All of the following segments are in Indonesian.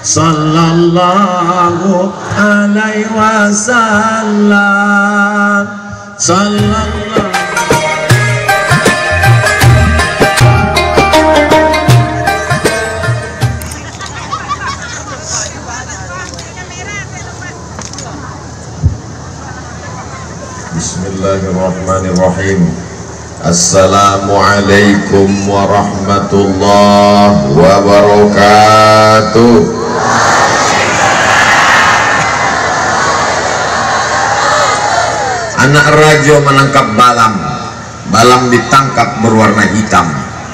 sallallahu alaihi wasallam, sallallahu. Bismillahirrahmanirrahim. Assalamualaikum warahmatullahi wabarakatuh. Anak raja menangkap balang. Balang ditangkap berwarna hitam.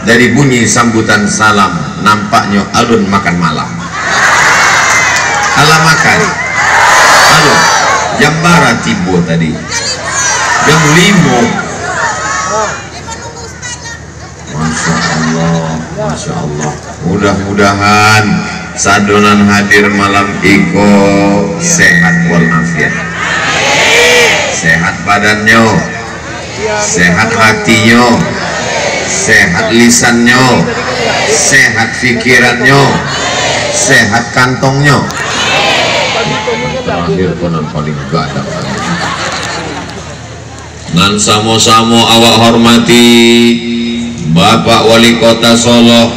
Dari bunyi sambutan salam, nampaknya alun makan malam. Alah makan. Alun. Jambara tibo tadi. Jam 5. Masya Allah, Masya Allah. Mudah-mudahan sadonan hadir malam iko sehat walafiat, sehat badannya, sehat hatinya, sehat lisannya, sehat pikirannya, sehat kantongnya. Terakhir konon paling gadang. Ngan samo-samo awak hormati Bapak Wali Kota Solo,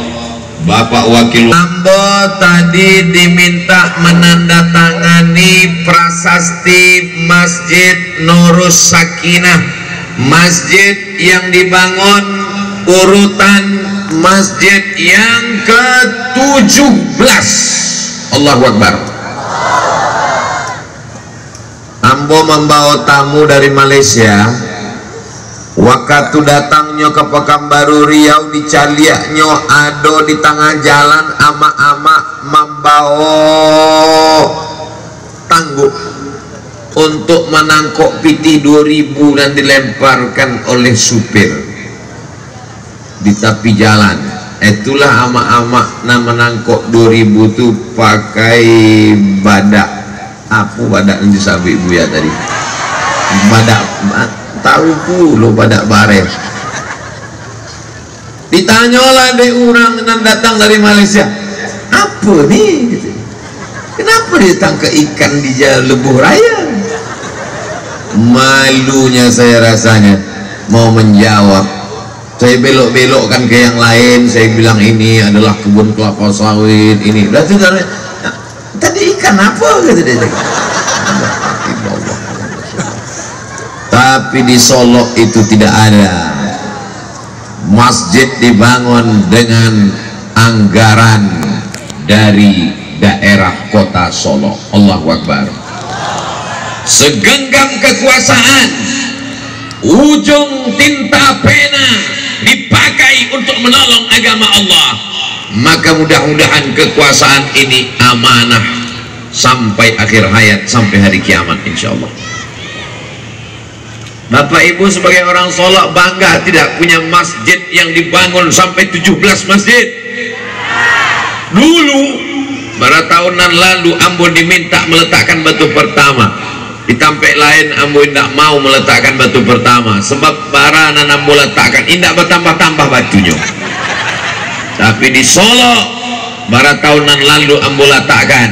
Bapak Wakil Ambo tadi diminta menandatangani prasasti Masjid Nurus Sakinah, masjid yang dibangun urutan masjid yang ke-17. Allahu Akbar. Ambo membawa tamu dari Malaysia. Waktu datangnya ke Pekanbaru Riau, di Caliaknya ado di tengah jalan ama-ama membawa tangguh untuk menangkok piti 2000 dan dilemparkan oleh supir di tepi jalan. Itulah ama-ama na menangkok 2000 itu pakai badak. Apa badak yang disabi ibu ya tadi? Badak tahu pula badak baret. Ditanyalah deh orang yang datang dari Malaysia, apa nih? Gitu. Kenapa dia tangkap ikan di jalan Lebuh Raya? Malunya saya rasanya mau menjawab. Saya belok-belokkan ke yang lain. Saya bilang ini adalah kebun kelapa sawit. Ini berarti tadi ikan apa? Gitu dia. Tapi di Solo itu tidak ada. Masjid dibangun dengan anggaran dari daerah kota Solo. Allahu Akbar. Segenggam kekuasaan, ujung tinta pena dipakai untuk menolong agama Allah. Maka mudah-mudahan kekuasaan ini amanah sampai akhir hayat, sampai hari kiamat insyaallah. Bapak Ibu sebagai orang Solo bangga tidak punya masjid yang dibangun sampai 17 masjid. Dulu pada tahunan lalu Ambo diminta meletakkan batu pertama. Di Tampek lain Ambo tidak mau meletakkan batu pertama sebab baranan Ambo letakkan tidak bertambah-tambah batunya. Tapi di Solo pada tahunan lalu Ambo letakkan,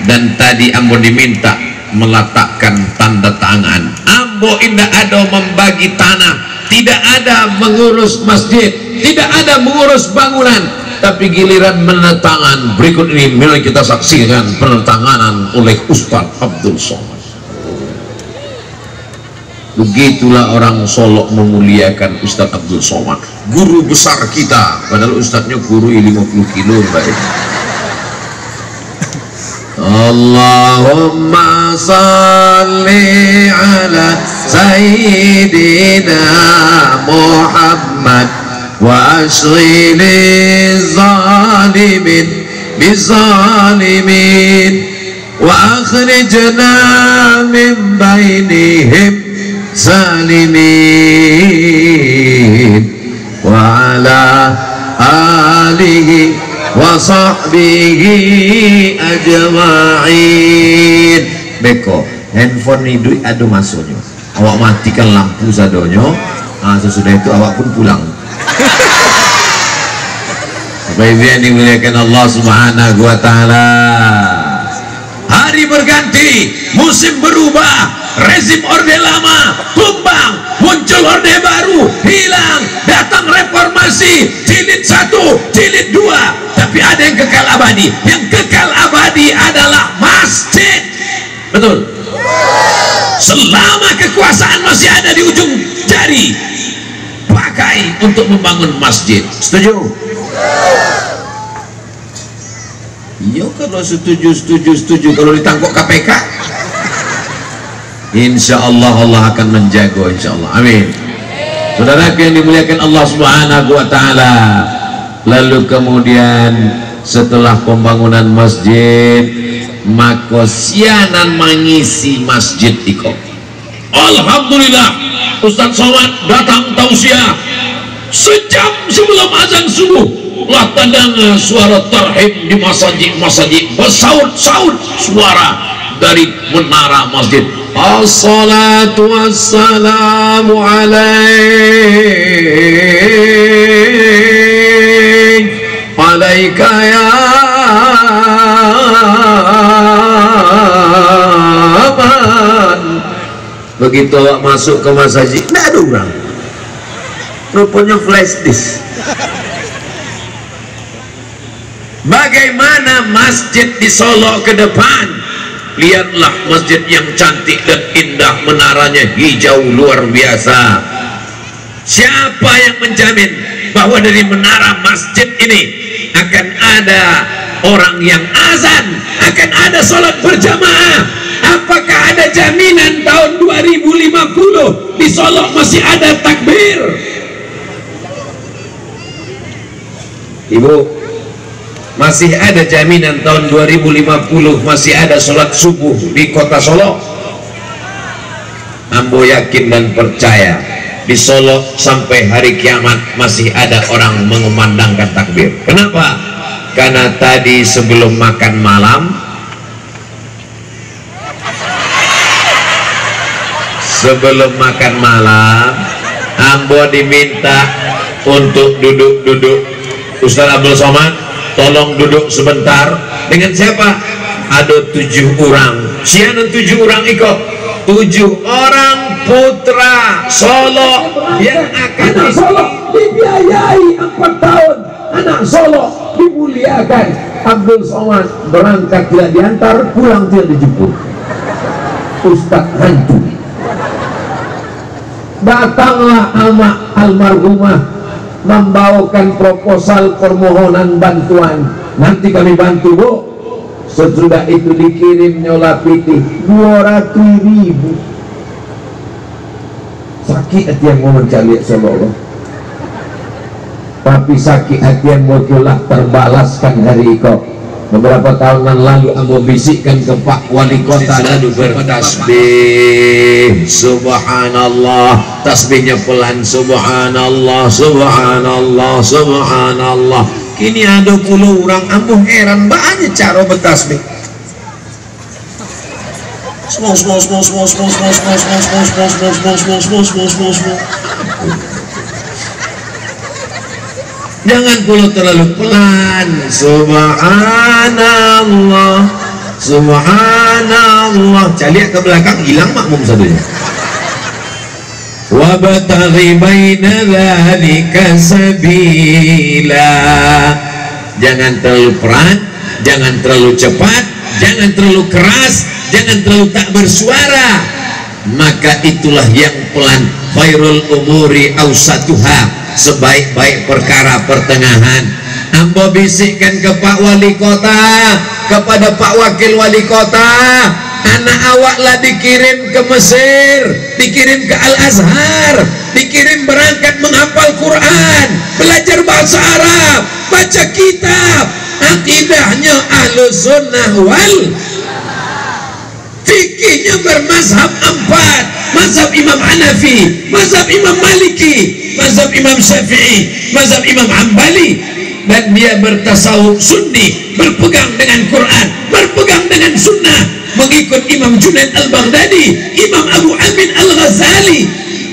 dan tadi Ambo diminta meletakkan tanda tangan. Ambo indah ada membagi tanah, tidak ada mengurus masjid, tidak ada mengurus bangunan, tapi giliran menetangan. Berikut ini mari kita saksikan penetanganan oleh Ustadz Abdul Somad. Begitulah orang Solo memuliakan Ustadz Abdul Somad, guru besar kita, padahal Ustadznya guru 50 kilo baik. Allahumma salli ala Sayyidina Muhammad wa ashghili zalimin bizalimin wa akhrijna min bainihim salimin wa ala alihi wa sahbihi ajma'in. Beko handphone ini duit ada masuknya, awak matikan lampu sadonyo, sesudah itu awak pun pulang. Baik yang dimuliakan Allah Subhanahu wa taala. Hari berganti, musim berubah, rezim orde lama tumbang, muncul orde baru, hilang, datang reformasi, jilid 1, jilid 2, tapi ada yang kekal abadi. Yang kekal abadi adalah masjid. Betul? Selama kekuasaan masih ada di ujung jari, pakai untuk membangun masjid. Setuju? Iya, kalau setuju. Kalau ditangkap KPK, insya Allah Allah akan menjaga, insya Allah. Amin. Saudara yang dimuliakan Allah Subhanahu wa taala. Lalu kemudian setelah pembangunan masjid, maka sianan mengisi masjid iko. Alhamdulillah, Ustaz Somad datang tausiah sejam sebelum azan subuh. Lah tandang suara tarhim di masjid bersaut-saut suara dari menara masjid. Assalatu wassalamu alaika ya man. Begitu awak masuk ke masjid, tidak ada orang, rupanya flash disk. Bagaimana masjid di Solo ke depan? Lihatlah masjid yang cantik dan indah, menaranya hijau luar biasa. Siapa yang menjamin bahwa dari menara masjid ini akan ada orang yang azan, akan ada sholat berjamaah? Apakah ada jaminan tahun 2050 di Solo masih ada takbir? Ibu, masih ada jaminan tahun 2050 masih ada sholat subuh di kota Solo? Ambo yakin dan percaya di Solo sampai hari kiamat masih ada orang mengumandangkan takbir. Kenapa? Karena tadi sebelum makan malam, Ambo diminta untuk duduk-duduk. Ustaz Abdul Somad, tolong duduk sebentar. Dengan siapa? Ada 7 orang. Sianan 7 orang ikut. 7 orang putra Solo yang akan di Solo dibiayai 4 tahun. Anak Solo dimuliakan. Abdul Somad berangkat tidak diantar, pulang tidak dijemput. Ustaz hantu. Datanglah amak almarhumah membawakan proposal permohonan bantuan. Nanti kami bantu, Bu. Sesudah itu dikirim nyola piti 200.000. Sakit hati yang mau mencari sama Allah, tapi sakit hati yang mau terbalaskan hari itu. Beberapa tahun lalu Ambo bisikkan ke Pak Wali Kota dan bertasbih, subhanallah, tasbihnya pelan, subhanallah, subhanallah, subhanallah. Kini ada 10 orang, Ambo heran banyak cara bertasbih. Jangan pula terlalu pelan. Subhanallah, subhanallah. Caliak ke belakang, hilang makmum satunya. Wabtaghi baina dzalika sabila. Jangan terlalu pelan, jangan terlalu cepat, jangan terlalu keras, jangan terlalu tak bersuara. Maka itulah yang pelan. Khairul umuri awsatuha. Sebaik-baik perkara pertengahan. Ambo bisikkan ke Pak Wali Kota, kepada Pak Wakil Wali Kota, anak awaklah dikirim ke Mesir, dikirim ke Al-Azhar, dikirim berangkat menghafal Quran, belajar bahasa Arab, baca kitab, akidahnya Ahlus Sunnah wal fikihnya bermazhab 4, mazhab Imam Hanafi, mazhab Imam Maliki, mazhab Imam Syafi'i, mazhab Imam Hambali, dan dia bertasawuf sunni, berpegang dengan Quran, berpegang dengan sunnah, mengikut Imam Junaid Al-Baghdadi, Imam Abu Amin Al-Ghazali.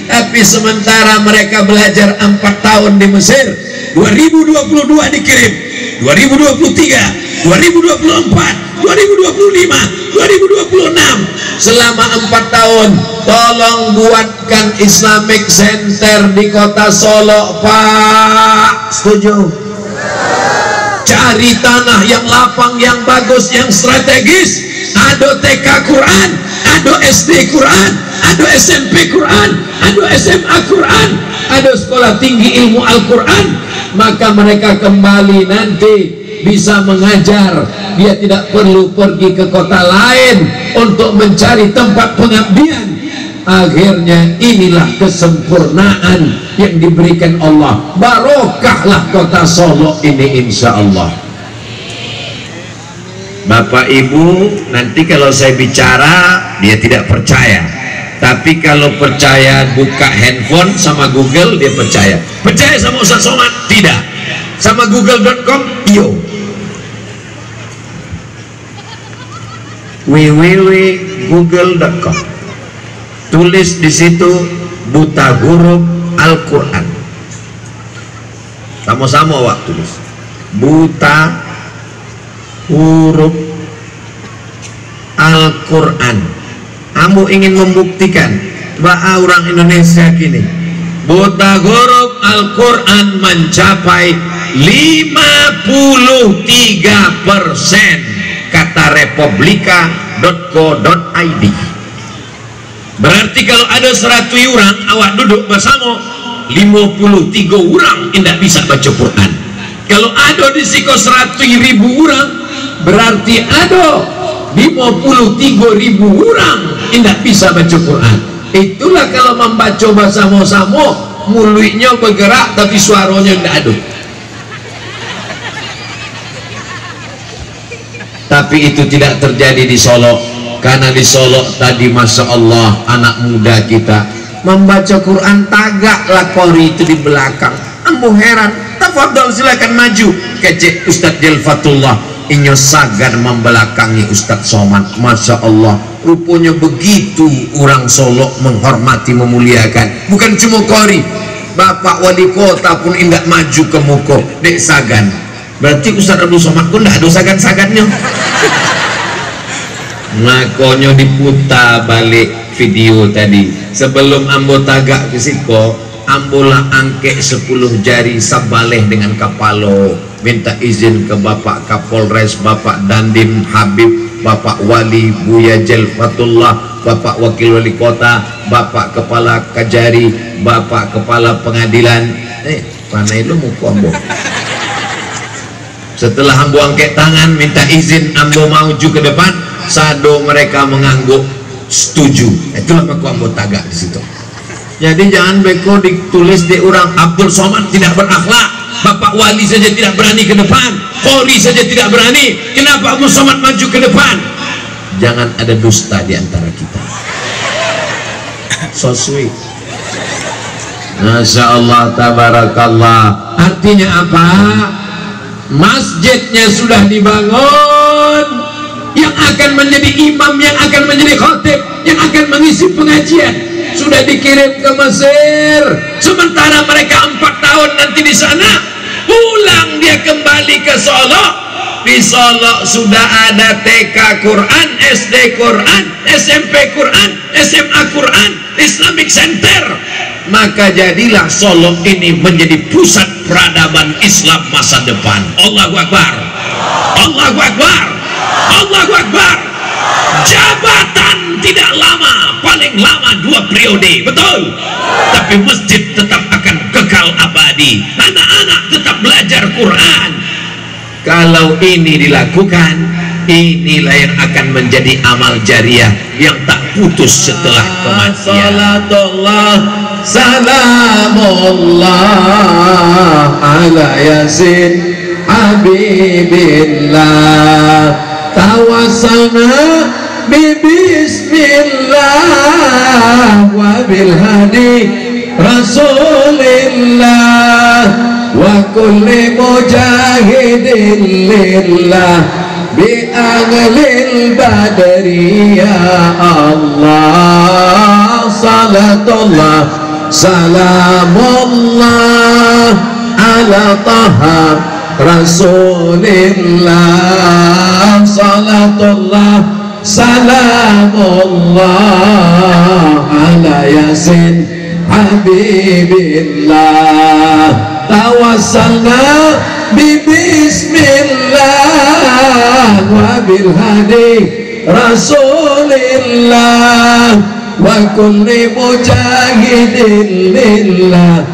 Tapi sementara mereka belajar 4 tahun di Mesir, 2022 dikirim 2023, 2024, 2025, 2026. Selama 4 tahun tolong buatkan Islamic Center di kota Solo, Pak. Setuju. Cari tanah yang lapang, yang bagus, yang strategis. Ada TK Quran, ada SD Quran, ada SMP Quran, ada SMA Quran, ada sekolah tinggi ilmu Al-Quran. Maka mereka kembali nanti bisa mengajar. Dia tidak perlu pergi ke kota lain untuk mencari tempat pengabdian. Akhirnya inilah kesempurnaan yang diberikan Allah. Barokahlah kota Solo ini, insya Allah. Bapak Ibu, nanti kalau saya bicara dia tidak percaya, tapi kalau percaya buka handphone sama Google dia percaya. Percaya sama Ustaz Somad? Tidak. Sama google.com? Yo. www.google.com. Tulis di situ buta huruf Al-Quran. Sama-sama waktu tulis buta huruf Al-Quran. Kamu ingin membuktikan bahwa orang Indonesia kini buta huruf Al-Quran mencapai 53%, kata republika.co.id. Berarti kalau ada 100 orang awak duduk bersama, 53 orang tidak bisa baca Quran. Kalau ada di siko 100.000 orang, berarti ada 53.000 orang tidak bisa baca Quran. Itulah kalau membaca bersama-sama, mulutnya bergerak tapi suaranya tidak ada. Tapi itu tidak terjadi di Solo. Karena di Solo tadi Masya Allah anak muda kita membaca Quran, tagaklah kori itu di belakang. Ambo heran, tafadhol silakan maju. Kecek Ustadz Jelfatullah inyo sagar membelakangi Ustadz Somad. Masya Allah, rupanya begitu orang Solo menghormati, memuliakan. Bukan cuma kori, Bapak Wali Kota pun indak maju ke muko dek sagan. Berarti Ustadz Abdul Somad pun tidak ada sagan-sagannya. Makanya diputar balik video tadi. Sebelum ambo tagak ke siko, ambolah angke 10 jari sabaleh dengan kapalo, minta izin ke Bapak Kapolres, Bapak Dandim Habib, Bapak Wali Buya Jelfatullah, Bapak Wakil Wali Kota, Bapak Kepala Kajari, Bapak Kepala Pengadilan. Panai lu muka ambo. Setelah ambo angke tangan minta izin ambo maju ke depan, sado mereka mengangguk setuju. Itulah aku ambo tagak di situ. Jadi jangan beko ditulis di orang Abdul Somad tidak berakhlak, Bapak Wali saja tidak berani ke depan, Polri saja tidak berani, kenapa Abdul Somad maju ke depan? Jangan ada dusta di antara kita. So sweet. Masya Allah, tabarakallah. Artinya apa? Masjidnya sudah dibangun, yang akan menjadi imam, yang akan menjadi khatib, yang akan mengisi pengajian sudah dikirim ke Mesir. Sementara mereka 4 tahun nanti di sana, pulang dia kembali ke Solo. Di Solo sudah ada TK Quran, SD Quran, SMP Quran, SMA Quran, Islamic Center. Maka jadilah Solo ini menjadi pusat peradaban Islam masa depan. Allahu Akbar, Allahu Akbar, Allahu Akbar. Jabatan tidak lama, paling lama 2 periode, betul. Tapi masjid tetap akan kekal abadi. Anak-anak tetap belajar Quran. Kalau ini dilakukan, inilah yang akan menjadi amal jariah yang tak putus setelah kematian. Salatullah, salamullah ala yasin habibillah. Tawassalna bismillah wa bilhadi rasulillah wa kulli mujahidin lillah bi ahlil badri ya Allah. Salatullah salamullah ala taha Rasulillah, salatullah salamullah ala yasin habibillah, tawassalna bismillah wa bil hadi Rasulillah wa kulli mujahidin lillah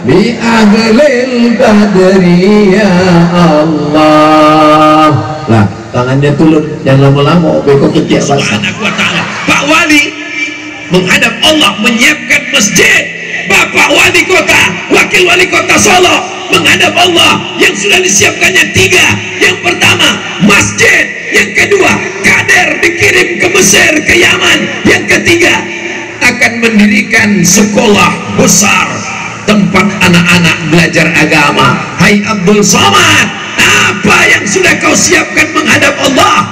bi ahlil badri ya Allah. Lah tangannya turun, jangan lama-lama beko ketiak basah. Pak Wali menghadap Allah menyiapkan masjid. Bapak Wali Kota, Wakil Wali Kota Solo menghadap Allah yang sudah disiapkannya 3. Yang pertama masjid, yang kedua kader dikirim ke Mesir, ke Yaman, yang ketiga akan mendirikan sekolah besar tempat anak-anak belajar agama. Hai Abdul Somad, apa yang sudah kau siapkan menghadap Allah?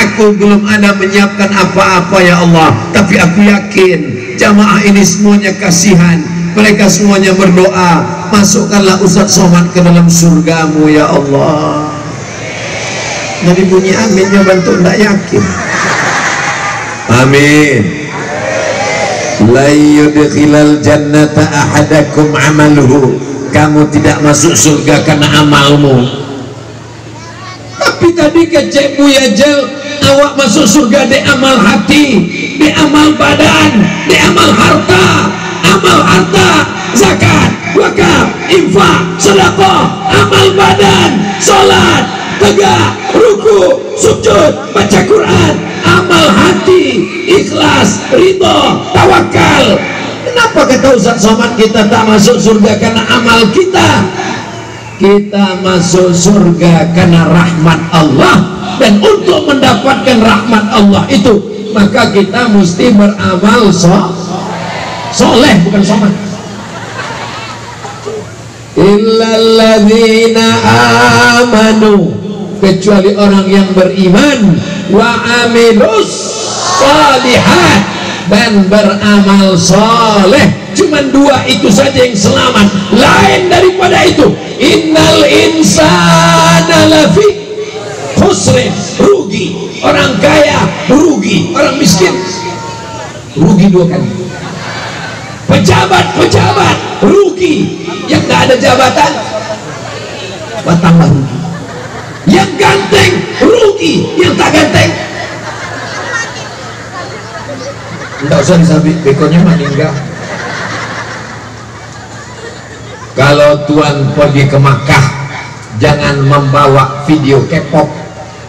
Aku belum ada menyiapkan apa-apa ya Allah, tapi aku yakin jamaah ini semuanya kasihan, mereka semuanya berdoa, masukkanlah Ustaz Somad ke dalam surgamu ya Allah. Jadi bunyi aminnya bantu tidak yakin. Amin. La yudkhilal jannata ahadakum amaluhu, kamu tidak masuk surga karena amalmu. Tapi tadi kecekmu ya Jel, awak masuk surga di amal hati, di amal badan, di amal harta. Amal harta, zakat, wakaf, infak, sedekah, amal badan, salat, tegak, ruku, sujud, baca Quran, amal hati, ikhlas, ridho, tawakal. Kenapa kata Ustaz Somad kita tak masuk surga karena amal kita? Kita masuk surga karena rahmat Allah, dan untuk mendapatkan rahmat Allah itu maka kita mesti beramal soleh, bukan somad. Illalladzina amanu, kecuali orang yang beriman, wa amilus shalihat, dan beramal soleh. Cuman 2 itu saja yang selamat, lain daripada itu innal insana lafi khusrin, rugi. Orang kaya rugi, orang miskin rugi 2 kali. Pejabat rugi, yang gak ada jabatan tambah rugi. Yang ganteng rugi, yang tak ganteng enggak usah disabit, bekonya meninggal. Kalau tuan pergi ke Makkah jangan membawa video K-pop.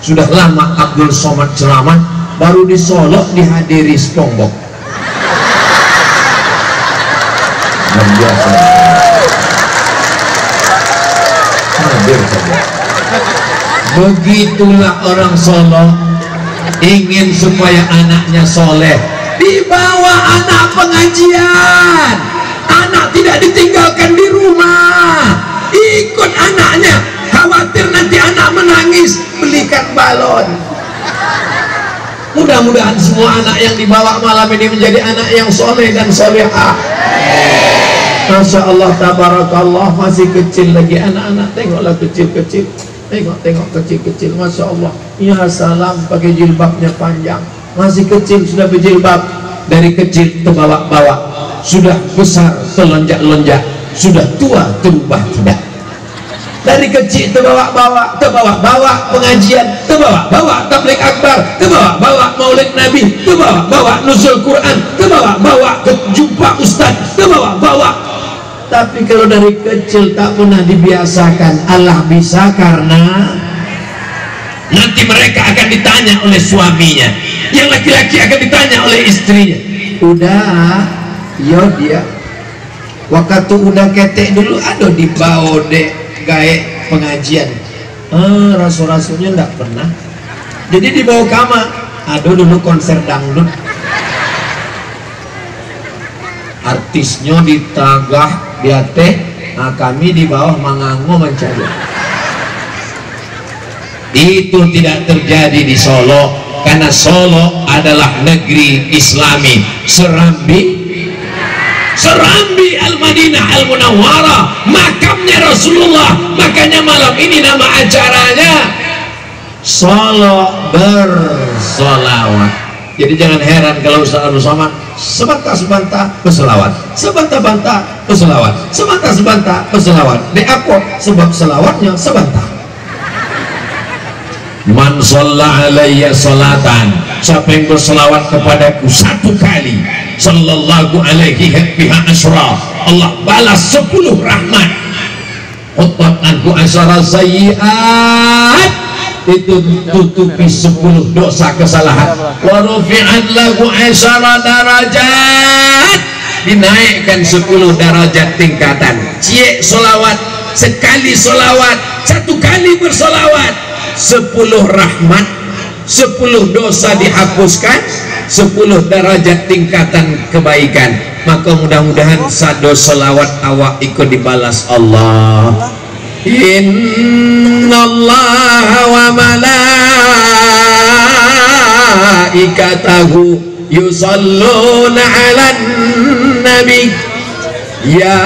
Sudah lama Abdul Somad ceramah, baru di Solo dihadiri SpongeBob. Biasa hadir saja. Begitulah orang Solo ingin supaya anaknya soleh, dibawa anak pengajian, anak tidak ditinggalkan di rumah, ikut anaknya. Khawatir nanti anak menangis, belikan balon. Mudah-mudahan semua anak yang dibawa malam ini menjadi anak yang soleh dan solehah. Masya Allah, tabarakallah, masih kecil lagi anak-anak. Tengoklah kecil-kecil, tengok kecil-kecil, Masya Allah. Ya salam, pakai jilbabnya panjang, masih kecil sudah berjilbab. Dari kecil terbawa-bawa, sudah besar terlonjak-lonjak, sudah tua terubah tidak. Dari kecil terbawa-bawa pengajian, terbawa-bawa tabligh akbar, terbawa-bawa maulid nabi, terbawa-bawa nuzul Quran, terbawa-bawa ke jumpa ustaz, terbawa-bawa. Tapi kalau dari kecil tak pernah dibiasakan, Allah bisa karena nanti mereka akan ditanya oleh suaminya, yang laki-laki akan ditanya oleh istrinya. Udah, yo dia waktu udah ketek dulu, aduh dibawa dek gaek pengajian. Rasul-rasulnya enggak pernah. Jadi dibawa kamar, aduh dulu konser dangdut, artisnya ditagah dia teh, kami di bawah mangango mencari. Itu tidak terjadi di Solo, karena Solo adalah negeri Islami. Serambi Serambi Al-Madinah Al-Munawwarah, makamnya Rasulullah. Makanya malam ini nama acaranya Salat bersolawat. Jadi jangan heran kalau Ustaz Abdul Somad sebentar-sebentar berselawat, sebentar-bentar berselawat, sebentar-sebentar berselawat. Di apa? Sebab selawatnya sebentar. Man shalla alayya salatan, siapa yang berselawat kepadaku satu kali, sallallahu alaihi biha asra, Allah balas 10 rahmat. Utat anhu asyara sayyiat, itu tutupi 10 dosa kesalahan. Wa rufi'at lahu asyara darajat, dinaikkan 10 derajat tingkatan. Cie solawat, sekali solawat, satu kali bersolawat, 10 rahmat, 10 dosa dihapuskan, 10 derajat tingkatan kebaikan. Maka mudah-mudahan sado solawat awak ikut dibalas Allah. Innallaha wa malaikatahu yusalluna 'alan nabi ya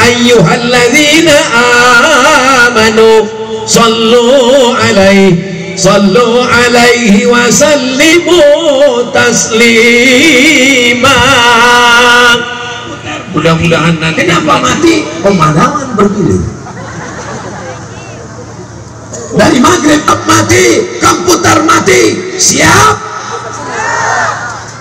ayyuhalladzina amanu sallu alaihi wa sallimu taslima. Mudah-mudahan nanti. Kenapa mati? Pemandangan bergilir. Dari maghrib mati, komputer mati, siap.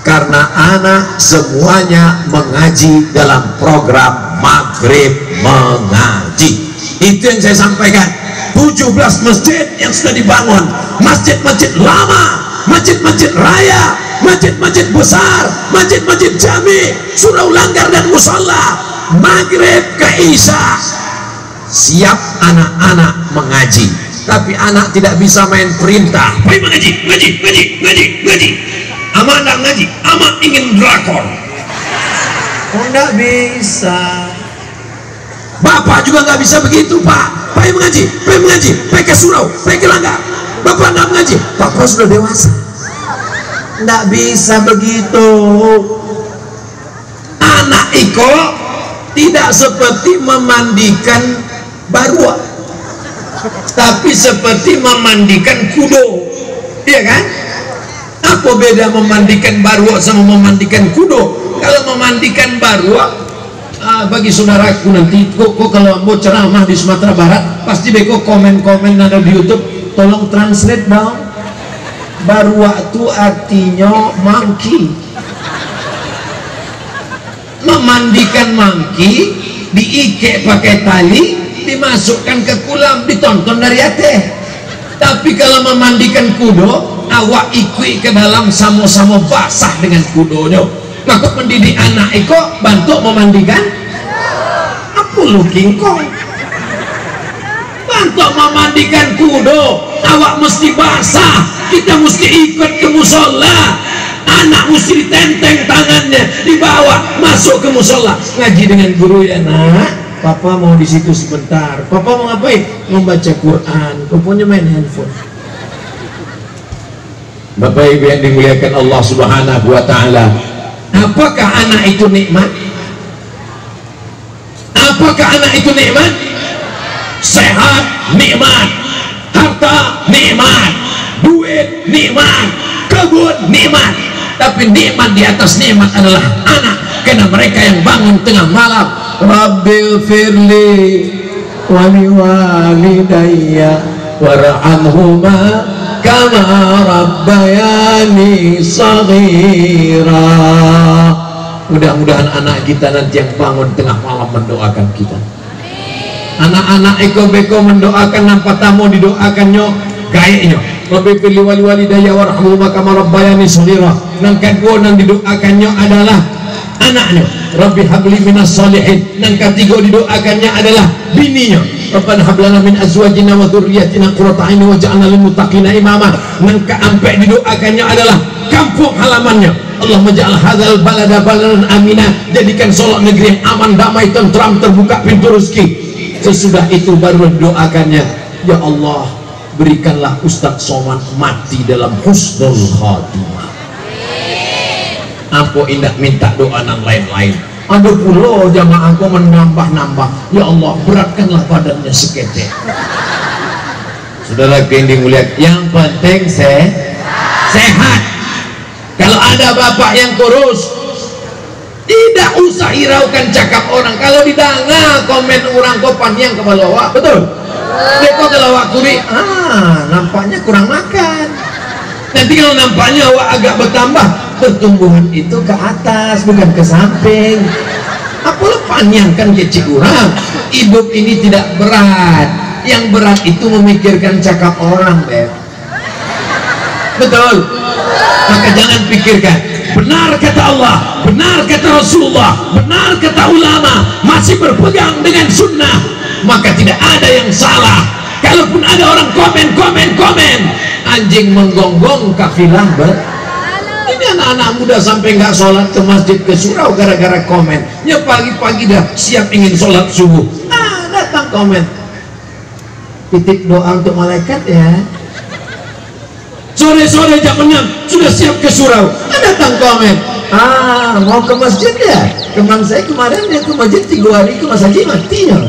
Karena anak semuanya mengaji dalam program maghrib mengaji. Itu yang saya sampaikan. 17 masjid yang sudah dibangun, masjid-masjid lama, masjid-masjid raya, masjid-masjid besar, masjid-masjid jami, surau langgar dan musalla, maghrib ke isya, siap anak-anak mengaji. Tapi anak tidak bisa main perintah, "Baik mengaji, ngaji. Amak tidak ngaji, amak ingin drakor." Oh, tidak bisa. Bapak juga nggak bisa begitu, Pak. Baik mengaji, baik ke surau, baik ke langgar. Bapak nggak mengaji, Bapak sudah dewasa. Nggak bisa begitu. Anak iko tidak seperti memandikan barua, tapi seperti memandikan kudo, iya kan? Apa beda memandikan barua sama memandikan kudo? Kalau memandikan barua, bagi saudaraku nanti kok kalau mau ceramah di Sumatera Barat pasti beko komen-komen ada di YouTube, tolong translate dong. Barua itu artinya monkey. Memandikan monkey, diikat pakai tali, dimasukkan ke kolam, ditonton dari atas. Tapi kalau memandikan kudo, awak ikut ke dalam sama-sama basah dengan kudonya. Maka mendidik anak itu bantu memandikan apa lu kingkong, bantu memandikan kudo, awak mesti basah, kita mesti ikut ke musola, anak mesti ditenteng tangannya, dibawa masuk ke musola, ngaji dengan guru. Ya nak, papa mau di situ sebentar. Papa mau ngapain? Mau baca Quran. Pokoknya main handphone. Bapak Ibu yang dimuliakan Allah Subhanahu wa taala, apakah anak itu nikmat? Apakah anak itu nikmat? Sehat nikmat, harta nikmat, duit nikmat, kebun nikmat. Tapi nikmat di atas nikmat adalah anak, karena mereka yang bangun tengah malam, Rabbil firli wali walidayya warhamhuma kama rabbayani shaghira. Mudah-mudahan anak kita nanti yang bangun tengah malam mendoakan kita. Anak-anak eko-beko mendoakan, nampak tamu didoakannya gayanya. Rabbi pilih wali daya warhamhuma kama rabbayani shaghira. Nang kedua nang didoakannya adalah anaknya. Rabbi habli minas shalihin. Nang ketiga didoakannya adalah bininya. Rabbana hab lana min azwajina wa dzurriyyatina qurrata a'yun waj'alna lil muttaqina imama. Nang keempat didoakannya adalah kampung halamannya. Allahumma ja'al hadzal balada baladan amina. Jadikan Solok negeri yang aman, damai, tentram, terbuka pintu rezeki. Sesudah itu baru didoakannya, ya Allah, berikanlah Ustadz Somad mati dalam husnul khatimah. Ambo indah minta doa dan lain-lain. Ada pula jamaah aku menambah-nambah, ya Allah beratkanlah badannya sekete. Saudara yang dimuliakan, yang penting sehat. Kalau ada bapak yang kurus, tidak usah hiraukan cakap orang. Kalau didanga komen orang kopan yang ke bawah, betul? Deko kalau awak kuri, nampaknya kurang makan. Nanti kalau nampaknya awak agak bertambah, pertumbuhan itu ke atas bukan ke samping. Apalah panjangkan kecil orang. Hidup ini tidak berat. Yang berat itu memikirkan cakap orang, Beb. Betul? Maka jangan pikirkan. Benar kata Allah, benar kata Rasulullah, benar kata ulama, masih berpegang dengan sunnah, maka tidak ada yang salah. Kalaupun ada orang komen, anjing menggonggong kafilah ini anak-anak muda sampai nggak sholat ke masjid ke surau gara-gara komen. Ya pagi-pagi dah siap ingin sholat subuh, datang komen, titip doa untuk malaikat ya. Sore-sore jam 6 sudah siap ke surau, datang komen, mau ke masjid ya? Teman saya kemarin dia ke masjid 3 hari ke Mas Haji matinya.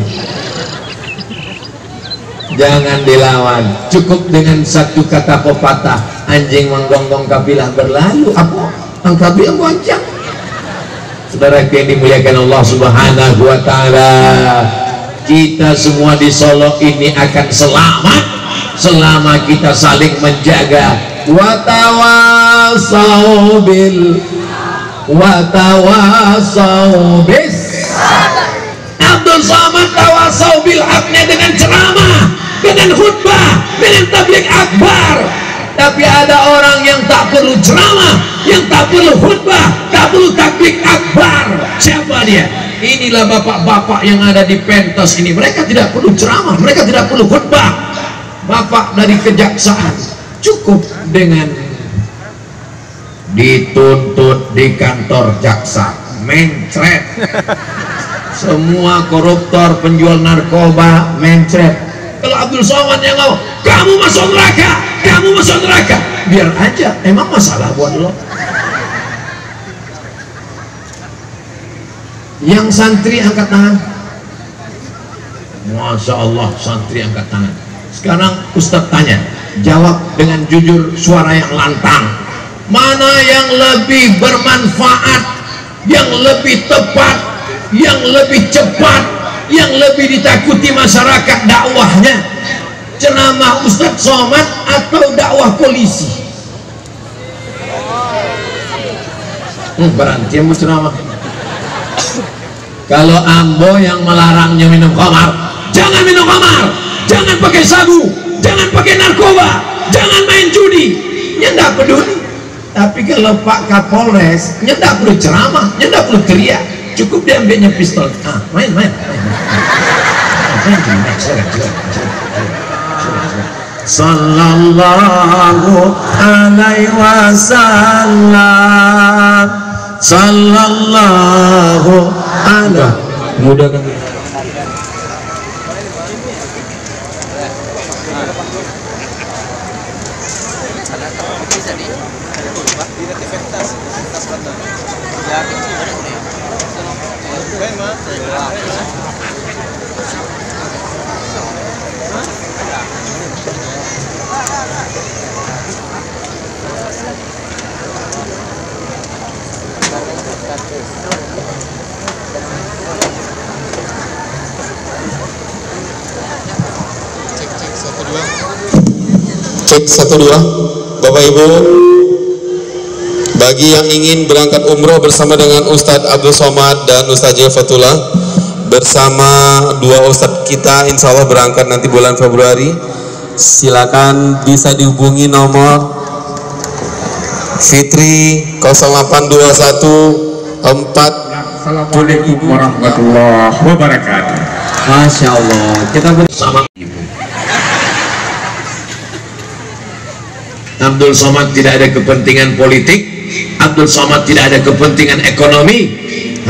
Jangan dilawan, cukup dengan satu kata pepatah, anjing menggonggong kabilah berlalu, apa? Ang kabilah bonceng. Saudara yang dimuliakan Allah Subhanahu wa Ta'ala, kita semua di Solo ini akan selamat selama kita saling menjaga. Watawasau bis. Abdul Somad tawasau bil haknya dengan ceramah, dengan khutbah, dengan tabligh akbar. Tapi ada orang yang tak perlu ceramah, yang tak perlu khutbah, tak perlu tabligh akbar. Siapa dia? Inilah bapak-bapak yang ada di pentas ini. Mereka tidak perlu ceramah, mereka tidak perlu khutbah. Bapak dari kejaksaan cukup dengan dituntut di kantor jaksa, mencret. Semua koruptor, penjual narkoba, mencret. Kalau Abdul Somad yang ngomong, kamu masuk neraka, kamu masuk neraka, biar aja, emang masalah buat lo. Yang santri angkat tangan. Masya Allah, santri angkat tangan. Sekarang Ustadz tanya, jawab dengan jujur, suara yang lantang. Mana yang lebih bermanfaat, yang lebih tepat, yang lebih cepat, yang lebih ditakuti masyarakat dakwahnya? Ceramah Ustadz Somad atau dakwah polisi? Berhenti yang ceramah. Kalau ambo yang melarangnya minum khamar, jangan minum khamar, jangan pakai sabu, jangan pakai narkoba, jangan main judi, nyendak peduli. Tapi kalau Pak Kapolres, nyendak perlu ceramah, nyendak perlu teriak, cukup dia ambilnya pistol, main. Sallallahu alaihi wasallam, sallallahu alaihi. Mudah kan? Cek 1 2. Bapak Ibu, bagi yang ingin berangkat umroh bersama dengan Ustadz Abdul Somad dan Ustadz Fatullah, bersama 2 Ustadz kita insya Allah berangkat nanti bulan Februari, silakan bisa dihubungi nomor Fitri 0821 4. Assalamualaikum warahmatullahi wabarakatuh. Masya Allah, kita bersama ibu. Abdul Somad tidak ada kepentingan politik, Abdul Somad tidak ada kepentingan ekonomi,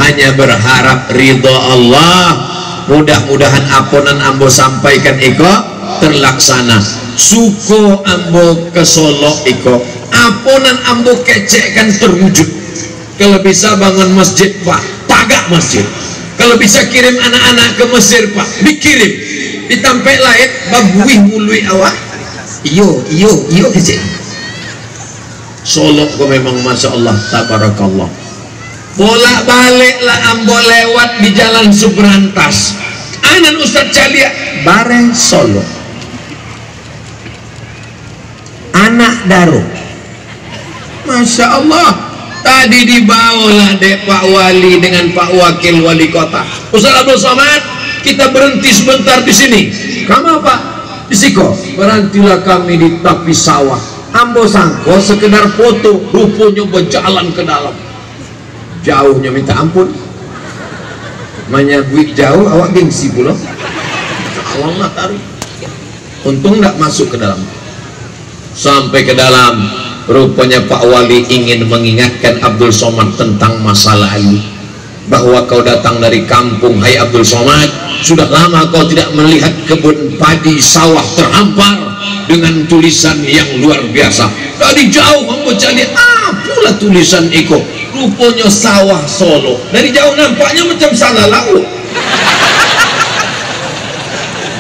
hanya berharap ridha Allah. Mudah-mudahan aponan ambo sampaikan iko terlaksana. Suko ambo ke Solo iko, aponan ambo kecekkan terwujud. Kalau bisa bangun masjid Pak, tagak masjid. Kalau bisa kirim anak-anak ke Mesir Pak, dikirim. Ditampek lain babuih mului awak. Iyo kecil. Solo kok memang masya Allah tabarakallah. Bolak-balik lah ambo lewat di jalan Subrantas. Anan Ustadz Calia bareng Solo. Anak Daro. Masya Allah. Tadi dibawalah dek Pak Wali dengan Pak Wakil Wali Kota. Ustaz Abdul Somad, kita berhenti sebentar di sini. Kamu apa? Di Siko. Berhentilah kami di tepi sawah. Ambo sangko sekedar foto, rupanya berjalan ke dalam. Jauhnya minta ampun. Manyagwi jauh, awak gengsi pula. Allah tarik. Untung tidak masuk ke dalam. Sampai ke dalam, rupanya Pak Wali ingin mengingatkan Abdul Somad tentang masa lalu, bahwa kau datang dari kampung, hai Abdul Somad, sudah lama kau tidak melihat kebun padi sawah terhampar dengan tulisan yang luar biasa. Dari jauh membaca lihat, pula tulisan Iko, rupanya sawah Solo. Dari jauh nampaknya macam salah laut.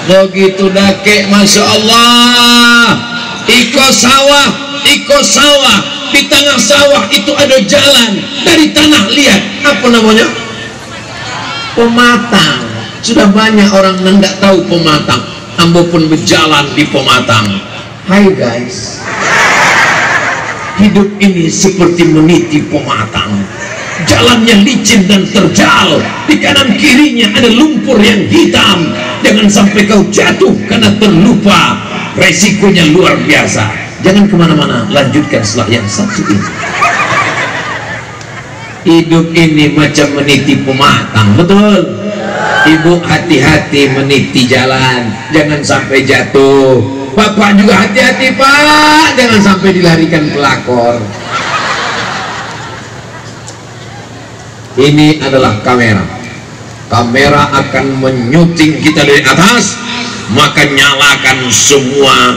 Begitu dake, masya Allah. Iko sawah, di tengah sawah itu ada jalan. Dari tanah lihat, apa namanya? Pematang. Sudah banyak orang yang tidak tahu pematang. Ambo pun berjalan di pematang. Hai guys, hidup ini seperti meniti pematang. Jalannya licin dan terjal. Di kanan kirinya ada lumpur yang hitam. Jangan sampai kau jatuh karena terlupa. Resikonya luar biasa. Jangan kemana-mana, lanjutkan setelah yang satu ini. Hidup ini macam meniti pematang, betul? Ibu hati-hati meniti jalan, jangan sampai jatuh. Bapak juga hati-hati Pak, jangan sampai dilarikan pelakor. Ini adalah kamera. Kamera akan menyuting kita dari atas, maka nyalakan semua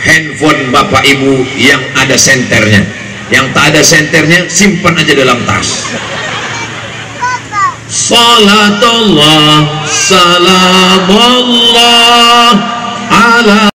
handphone Bapak Ibu yang ada senternya. Yang tak ada senternya simpan aja dalam tas. Salatullah, salamullah ala